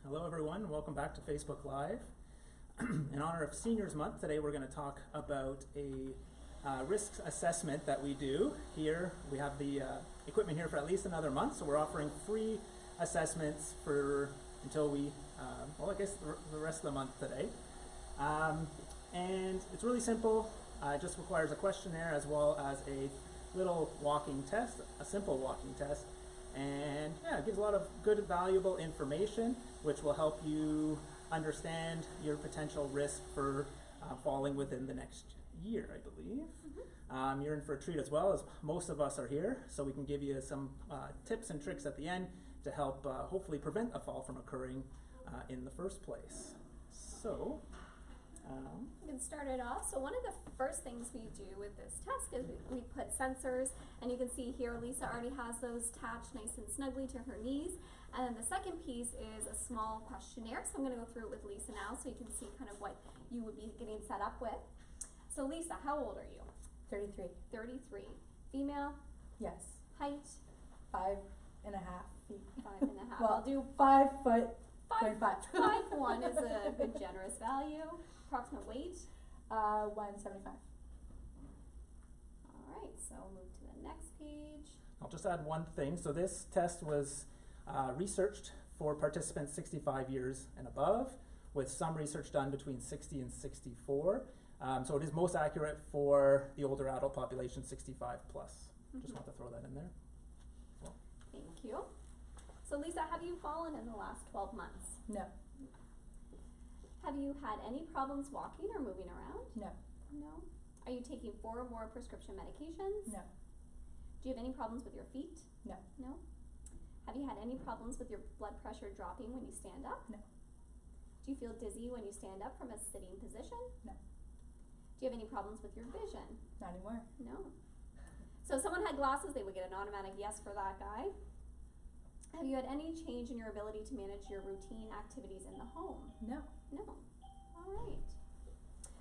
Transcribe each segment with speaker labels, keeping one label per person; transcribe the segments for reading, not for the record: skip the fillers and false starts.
Speaker 1: Hello everyone, welcome back to Facebook Live. In honor of Seniors Month, today we're going to talk about a risk assessment that we do here. We have the equipment here for at least another month, so we're offering free assessments for until we, I guess the rest of the month today. And it's really simple. It just requires a questionnaire as well as a little walking test, a simple walking test. And yeah, it gives a lot of good, valuable information, which will help you understand your potential risk for falling within the next year, I believe. Mm-hmm. You're in for a treat as well, as most of us are here, so we can give you some tips and tricks at the end to help hopefully prevent a fall from occurring in the first place. So,
Speaker 2: we can start it off. So one of the first things we do with this test is we put sensors, and you can see here Lisa already has those attached nice and snugly to her knees. And then the second piece is a small questionnaire. So I'm going to go through it with Lisa now so you can see kind of what you would be getting set up with. So Lisa, how old are you?
Speaker 3: 33.
Speaker 2: 33. Female?
Speaker 3: Yes.
Speaker 2: Height?
Speaker 3: 5.5 feet.
Speaker 2: 5.5.
Speaker 3: Well,
Speaker 2: I'll do
Speaker 3: 5 foot. 5.5.
Speaker 2: 5'1" is a good generous value. Approximate weight?
Speaker 3: 175.
Speaker 2: All right, so we'll move to the next page.
Speaker 1: I'll just add one thing. So this test was researched for participants 65 years and above, with some research done between 60 and 64. So it is most accurate for the older adult population, 65 plus. Mm-hmm. Just want to throw that in there. Well.
Speaker 2: Thank you. So Lisa, have you fallen in the last 12 months?
Speaker 3: No.
Speaker 2: Have you had any problems walking or moving around?
Speaker 3: No.
Speaker 2: No. Are you taking 4 or more prescription medications?
Speaker 3: No.
Speaker 2: Do you have any problems with your feet?
Speaker 3: No.
Speaker 2: No. Have you had any problems with your blood pressure dropping when you stand up?
Speaker 3: No.
Speaker 2: Do you feel dizzy when you stand up from a sitting position?
Speaker 3: No.
Speaker 2: Do you have any problems with your vision?
Speaker 3: Not anymore.
Speaker 2: No. So if someone had glasses, they would get an automatic yes for that guy. Have you had any change in your ability to manage your routine activities in the home?
Speaker 3: No.
Speaker 2: No. All right.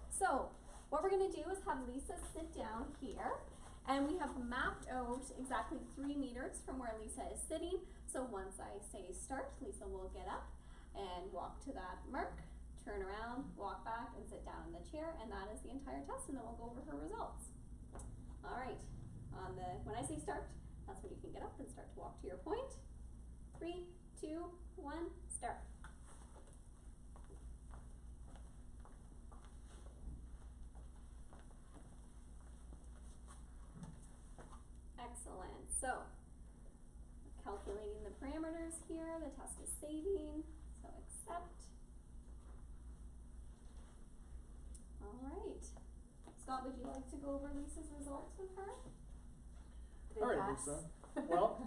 Speaker 2: So what we're going to do is have Lisa sit down here, and we have mapped out exactly 3 meters from where Lisa is sitting. So once I say start, Lisa will get up and walk to that mark, turn around, walk back, and sit down in the chair, and that is the entire test, and then we'll go over her results. All right. When I say start, that's when you can get up and start to walk to your point. 3, 2, 1, start. Excellent. So, calculating the parameters here, the test is saving, so accept. All right. Scott, would you like to go over Lisa's results with her?
Speaker 4: All right, Lisa. Well,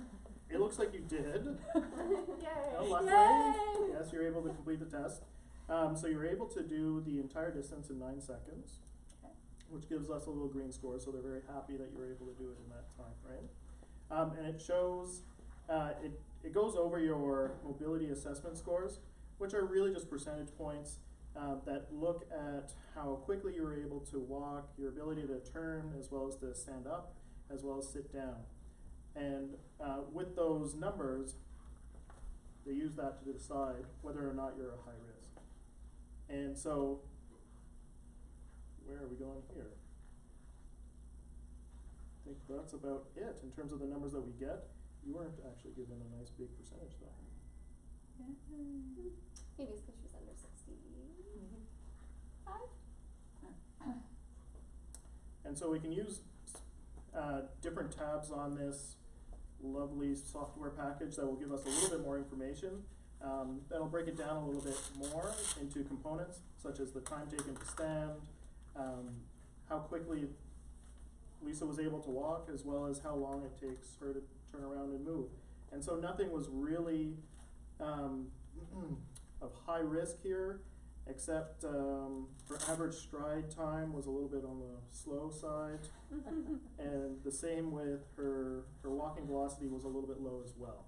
Speaker 4: it looks like you did.
Speaker 2: Yay!
Speaker 4: Luckily,
Speaker 2: Yay!
Speaker 4: yes, you're able to complete the test. So you're able to do the entire distance in 9 seconds,
Speaker 3: Okay.
Speaker 4: which gives us a little green score, so they're very happy that you're able to do it in that time frame. And it shows, it goes over your mobility assessment scores, which are really just percentage points that look at how quickly you're able to walk, your ability to turn, as well as to stand up, as well as sit down. And with those numbers, they use that to decide whether or not you're a high risk. And so, where are we going here? I think that's about it in terms of the numbers that we get. You weren't actually given a nice big percentage though.
Speaker 2: Maybe it's because she's under 65.
Speaker 4: And so we can use different tabs on this lovely software package that will give us a little bit more information. That'll break it down a little bit more into components, such as the time taken to stand, how quickly Lisa was able to walk, as well as how long it takes her to turn around and move. And so nothing was really of high risk here, except her average stride time was a little bit on the slow side. And the same with her walking velocity was a little bit low as well.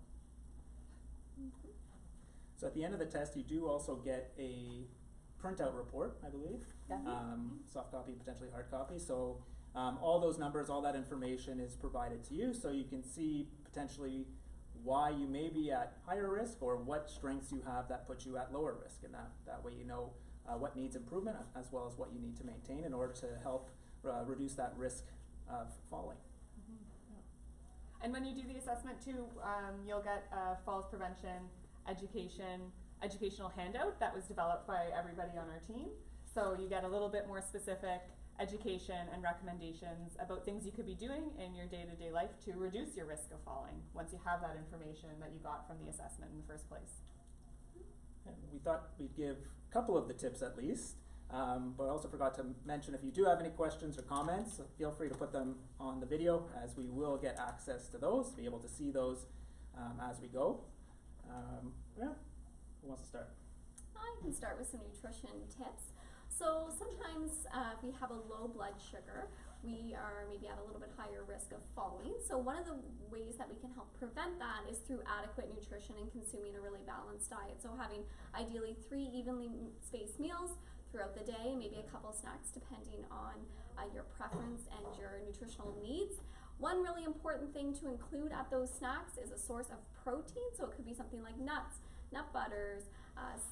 Speaker 1: So at the end of the test, you do also get a printout report, I believe.
Speaker 3: Yeah.
Speaker 1: Soft copy, potentially hard copy. So all those numbers, all that information is provided to you, so you can see potentially why you may be at higher risk or what strengths you have that put you at lower risk. And that way you know what needs improvement as well as what you need to maintain in order to help reduce that risk of falling.
Speaker 5: And when you do the assessment too, you'll get a falls prevention educational handout that was developed by everybody on our team. So you get a little bit more specific education and recommendations about things you could be doing in your day-to-day life to reduce your risk of falling once you have that information that you got from the assessment in the first place.
Speaker 1: And we thought we'd give a couple of the tips at least, but I also forgot to mention if you do have any questions or comments, feel free to put them on the video as we will get access to those, to be able to see those as we go. Yeah, who wants to start?
Speaker 2: I can start with some nutrition tips. So sometimes if we have a low blood sugar, we are maybe at a little bit higher risk of falling. So one of the ways that we can help prevent that is through adequate nutrition and consuming a really balanced diet. So having ideally 3 evenly spaced meals throughout the day, maybe a couple snacks depending on your preference and your nutritional needs. One really important thing to include at those snacks is a source of protein. So it could be something like nuts, nut butters,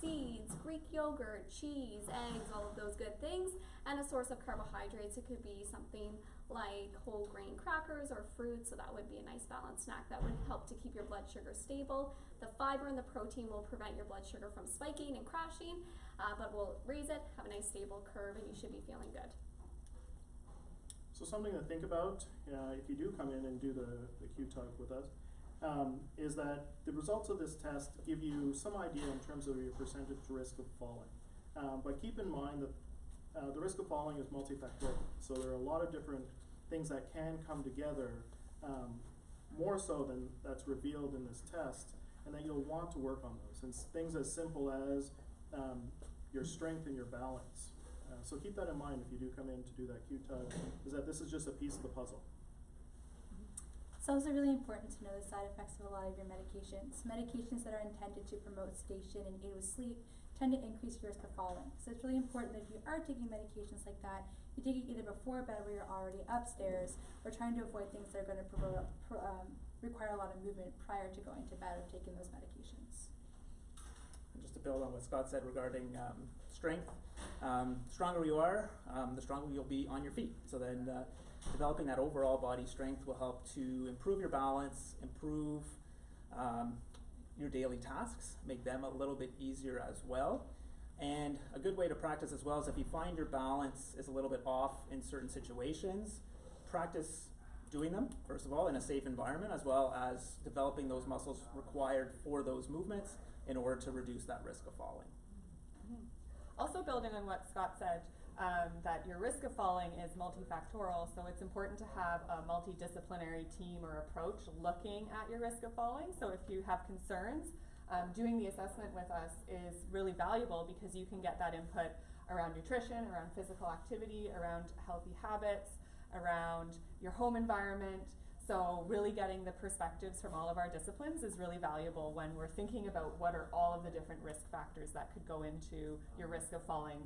Speaker 2: seeds, Greek yogurt, cheese, eggs, all of those good things, and a source of carbohydrates. It could be something like whole grain crackers or fruit, so that would be a nice balanced snack that would help to keep your blood sugar stable. The fiber and the protein will prevent your blood sugar from spiking and crashing, but will raise it, have a nice stable curve, and you should be feeling good.
Speaker 4: So something to think about if you do come in and do the Q-Tug with us, is that the results of this test give you some idea in terms of your percentage risk of falling. But keep in mind that the risk of falling is multifactorial. So there are a lot of different things that can come together, more so than that's revealed in this test, and that you'll want to work on those. And things as simple as your strength and your balance. So keep that in mind if you do come in to do that Q-Tug, is that this is just a piece of the puzzle.
Speaker 3: It's also really important to know the side effects of a lot of your medications. Medications that are intended to promote sedation and aid with sleep tend to increase your risk of falling. So it's really important that if you are taking medications like that, you take it either before bed where you're already upstairs, or trying to avoid things that are going to require a lot of movement prior to going to bed or taking those medications.
Speaker 1: And just to build on what Scott said regarding strength, stronger you are, the stronger you'll be on your feet. So then developing that overall body strength will help to improve your balance, improve your daily tasks, make them a little bit easier as well. And a good way to practice as well is if you find your balance is a little bit off in certain situations, practice doing them, first of all, in a safe environment, as well as developing those muscles required for those movements in order to reduce that risk of falling.
Speaker 5: Also building on what Scott said, that your risk of falling is multifactorial, so it's important to have a multidisciplinary team or approach looking at your risk of falling. So if you have concerns, doing the assessment with us is really valuable because you can get that input around nutrition, around physical activity, around healthy habits, around your home environment. So really getting the perspectives from all of our disciplines is really valuable when we're thinking about what are all of the different risk factors that could go into your risk of falling,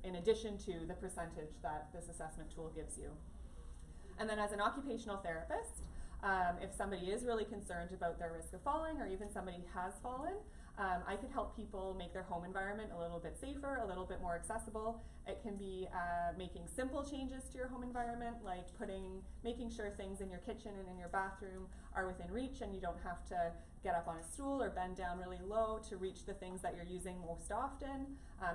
Speaker 5: in addition to the percentage that this assessment tool gives you. And then as an occupational therapist, if somebody is really concerned about their risk of falling, or even somebody has fallen, I can help people make their home environment a little bit safer, a little bit more accessible. It can be making simple changes to your home environment, like making sure things in your kitchen and in your bathroom are within reach, and you don't have to get up on a stool or bend down really low to reach the things that you're using most often.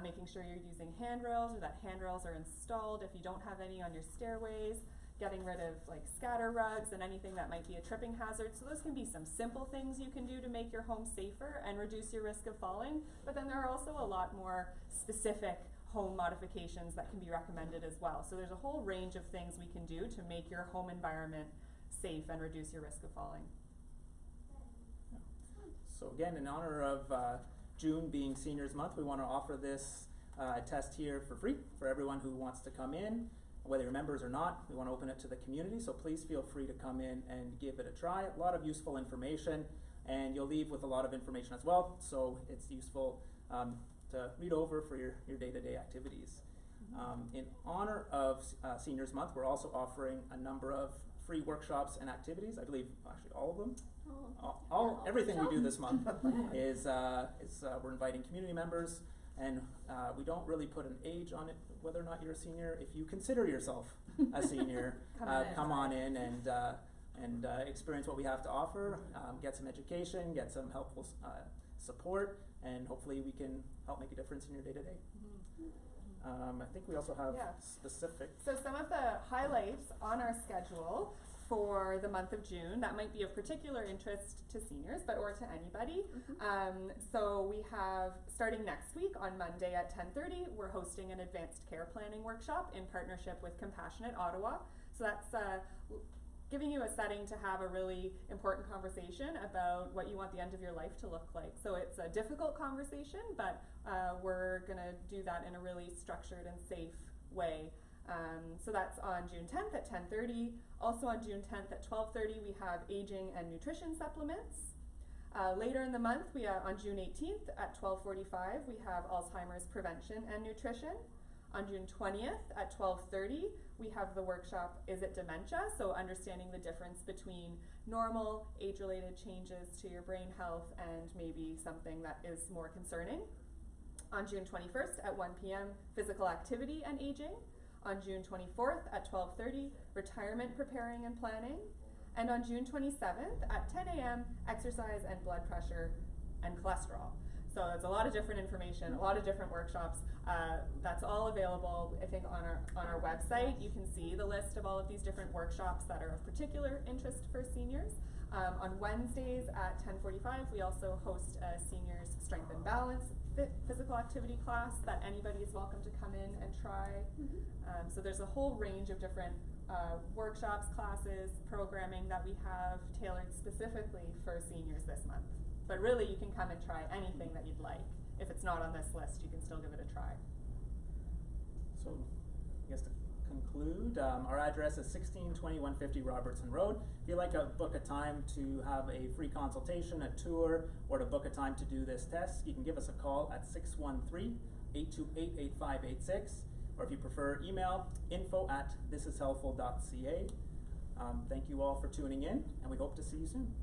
Speaker 5: Making sure you're using handrails, or that handrails are installed if you don't have any on your stairways. Getting rid of like scatter rugs and anything that might be a tripping hazard. So those can be some simple things you can do to make your home safer and reduce your risk of falling. But then there are also a lot more specific home modifications that can be recommended as well. So there's a whole range of things we can do to make your home environment safe and reduce your risk of falling.
Speaker 1: So again, in honor of June being Seniors Month, we want to offer this test here for free for everyone who wants to come in. Whether you're members or not, we want to open it to the community, so please feel free to come in and give it a try. A lot of useful information, and you'll leave with a lot of information as well, so it's useful to read over for your day-to-day activities. In honor of Seniors Month, we're also offering a number of free workshops and activities. I believe actually all of them.
Speaker 2: All
Speaker 1: Everything we do
Speaker 2: workshops.
Speaker 1: this month is we're inviting community members, and we don't really put an age on it, whether or not you're a senior. If you consider yourself a senior, come on in and experience what we have to offer, get some education, get some helpful support, and hopefully we can help make a difference in your day-to-day. I think we also have specific.
Speaker 5: So some of the highlights on our schedule for the month of June that might be of particular interest to seniors, or to anybody. So we have, starting next week on Monday at 10:30, we're hosting an advanced care planning workshop in partnership with Compassionate Ottawa. So that's giving you a setting to have a really important conversation about what you want the end of your life to look like. So it's a difficult conversation, but we're gonna do that in a really structured and safe way. So that's on June 10th at 10:30. Also on June 10th at 12:30, we have aging and nutrition supplements. Later in the month, on June 18th at 12:45, we have Alzheimer's prevention and nutrition. On June 20th at 12:30, we have the workshop, Is It Dementia? So understanding the difference between normal age-related changes to your brain health and maybe something that is more concerning. On June 21st at 1 p.m., physical activity and aging. On June 24th at 12:30, retirement preparing and planning. And on June 27th at 10 a.m., exercise and blood pressure and cholesterol. So it's a lot of different information, a lot of different workshops. That's all available, I think, on our website. You can see the list of all of these different workshops that are of particular interest for seniors. On Wednesdays at 10:45, we also host a seniors strength and balance physical activity class that anybody is welcome to come in and try. So there's a whole range of different workshops, classes, programming that we have tailored specifically for seniors this month. But really, you can come and try anything that you'd like. If it's not on this list, you can still give it a try.
Speaker 1: So, I guess to conclude, our address is 162150 Robertson Road. If you'd like to book a time to have a free consultation, a tour, or to book a time to do this test, you can give us a call at 613-828-8586, or if you prefer, email info@thisishelpful.ca. Thank you all for tuning in, and we hope to see you soon.